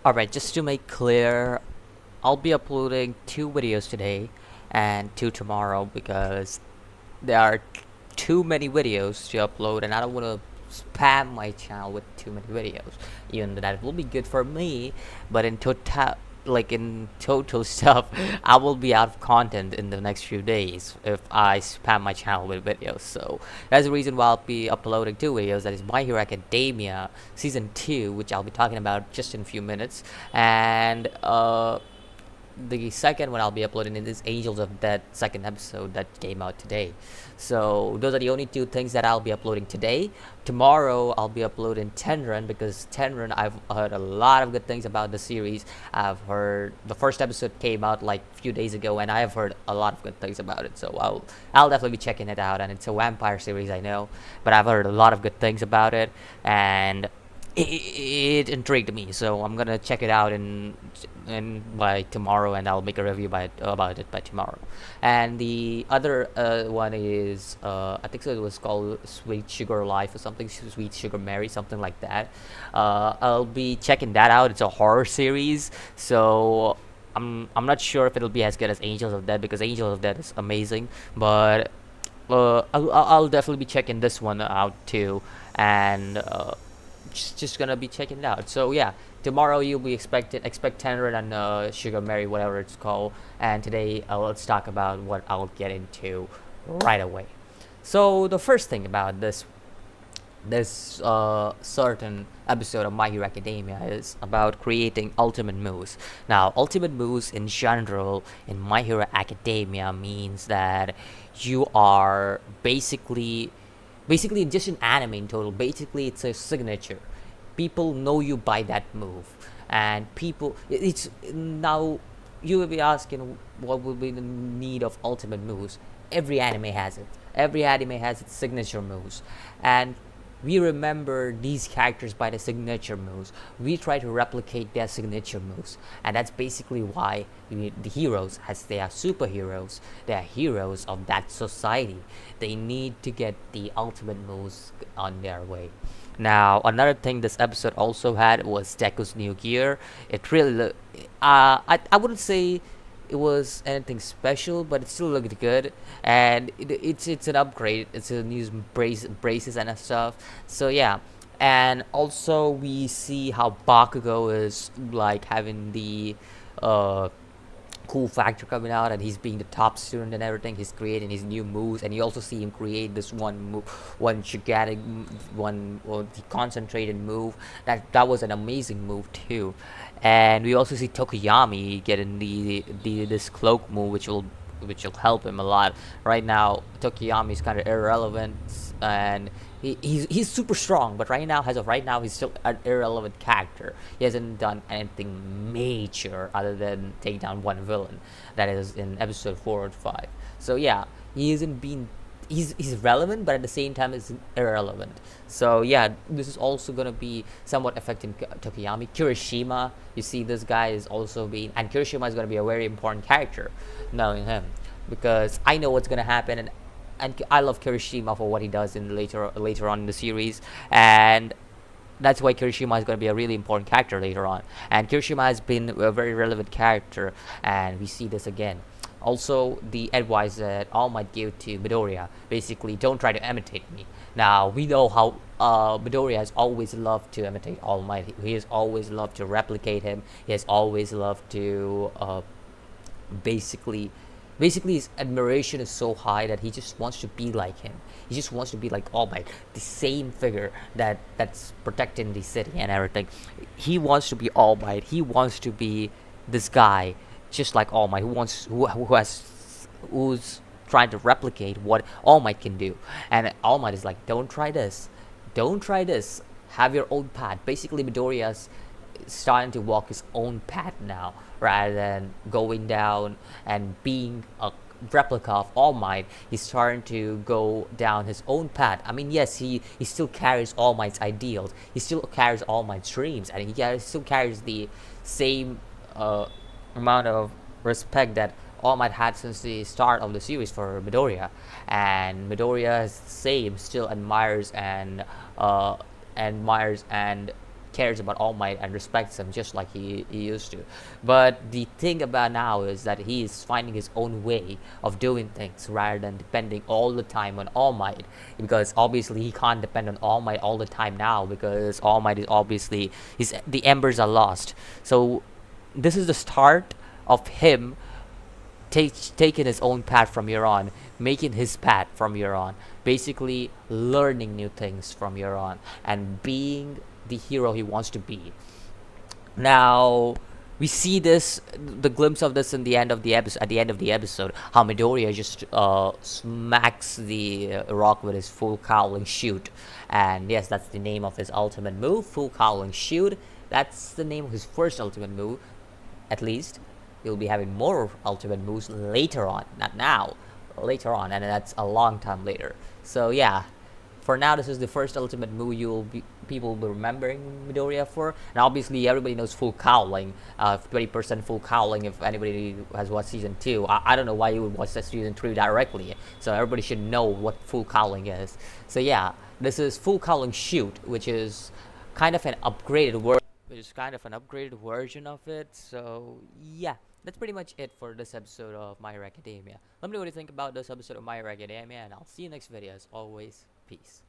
Alright, just to make clear, I'll be uploading two videos today and two tomorrow because there are too many videos to upload and I don't want to spam my channel with too many videos. Even though that will be good for me, but in total stuff, I will be out of content in the next few days if I spam my channel with videos. So that's the reason why I'll be uploading two videos. That is My Hero Academia Season 2, which I'll be talking about just in a few minutes, and the second one I'll be uploading is Angels of Death second episode that came out today. So those are the only two things that I'll be uploading today. Tomorrow I'll be uploading Tenrun because Tenrun I've heard a lot of good things about the series. I've heard the first episode came out like a few days ago and I have heard a lot of good things about it. So I'll definitely be checking it out, and it's a vampire series, I know, but I've heard a lot of good things about it, and it intrigued me, so I'm gonna check it out in by tomorrow, and I'll make a review about it by tomorrow. And the other one is I think so it was called Sweet Sugar Life or something, Sweet Sugar Mary, something like that. I'll be checking that out. It's a horror series, so I'm not sure if it'll be as good as Angels of Death because Angels of Death is amazing, but I'll definitely be checking this one out too, and just gonna be checking it out. So yeah, tomorrow you'll be expect Tender and Sugar Mary, whatever it's called. And today let's talk about what I'll get into right away. So the first thing about this certain episode of My Hero Academia is about creating ultimate moves. Now, ultimate moves in general in My Hero Academia means that you are basically just an anime in total. Basically it's a signature. People know you by that move, and it's now you will be asking what would be the need of ultimate moves. Every anime has its signature moves, and we remember these characters by the signature moves. We try to replicate their signature moves, and that's basically why the heroes, as they are superheroes, they are heroes of that society. They need to get the ultimate moves on their way. Now, another thing this episode also had was Deku's new gear. It really, I wouldn't say it was anything special, but it still looked good, and it's an upgrade. It's a new braces and stuff. So yeah, and also we see how Bakugo is like having the uh cool factor coming out, and he's being the top student and everything. He's creating his new moves, and you also see him create this one gigantic one, or the concentrated move. That was an amazing move too. And we also see Tokoyami getting the this cloak move, which will help him a lot. Right now, Tokoyami is kind of irrelevant, and he's super strong, but as of right now, he's still an irrelevant character. He hasn't done anything major other than take down one villain. That is in episode 4 and 5. So yeah, he hasn't been. He's relevant, but at the same time, is irrelevant. So yeah, this is also gonna be somewhat affecting Tokoyami. Kirishima, you see, this guy is also being, and Kirishima is gonna be a very important character, knowing him, because I know what's gonna happen, and I love Kirishima for what he does in later on in the series, and that's why Kirishima is going to be a really important character later on. And Kirishima has been a very relevant character, and we see this again. Also, the advice that All Might gave to Midoriya, basically, don't try to imitate me. Now, we know how Midoriya has always loved to imitate All Might. He has always loved to replicate him. He has always loved to basically his admiration is so high that he just wants to be like him. He just wants to be like All Might, the same figure that's protecting the city and everything. He wants to be All Might. He wants to be this guy just like All Might, who's trying to replicate what All Might can do. And All Might is like, don't try this. Don't try this. Have your own path. Basically, Midoriya's starting to walk his own path now, rather than going down and being a replica of All Might. He's starting to go down his own path. I mean, yes, he still carries All Might's ideals. He still carries All Might's dreams, and he still carries the same amount of respect that All Might had since the start of the series for Midoriya. And Midoriya is the same, still admires and cares about All Might and respects him just like he used to. But the thing about now is that he is finding his own way of doing things rather than depending all the time on All Might, because obviously he can't depend on All Might all the time now, because All Might is obviously the embers are lost. So this is the start of him taking his own path from here on, making his path from here on, basically learning new things from here on, and being the hero he wants to be. Now, we see this, the glimpse of this in the end of the episode. At the end of the episode, how Midoriya just smacks the rock with his full cowling shoot, and yes, that's the name of his ultimate move, full cowling shoot. That's the name of his first ultimate move, at least. You'll be having more ultimate moves later on, not now, later on, and that's a long time later. So yeah, for now, this is the first ultimate move people will be remembering Midoriya for, and obviously everybody knows full cowling, 20% full cowling. If anybody has watched season 2, I don't know why you would watch that season 3 directly. So everybody should know what full cowling is. So yeah, this is full cowling shoot, which is kind of an upgraded version of it. So yeah, that's pretty much it for this episode of My Hero Academia. Let me know what you think about this episode of My Hero Academia, and I'll see you next video. As always, peace.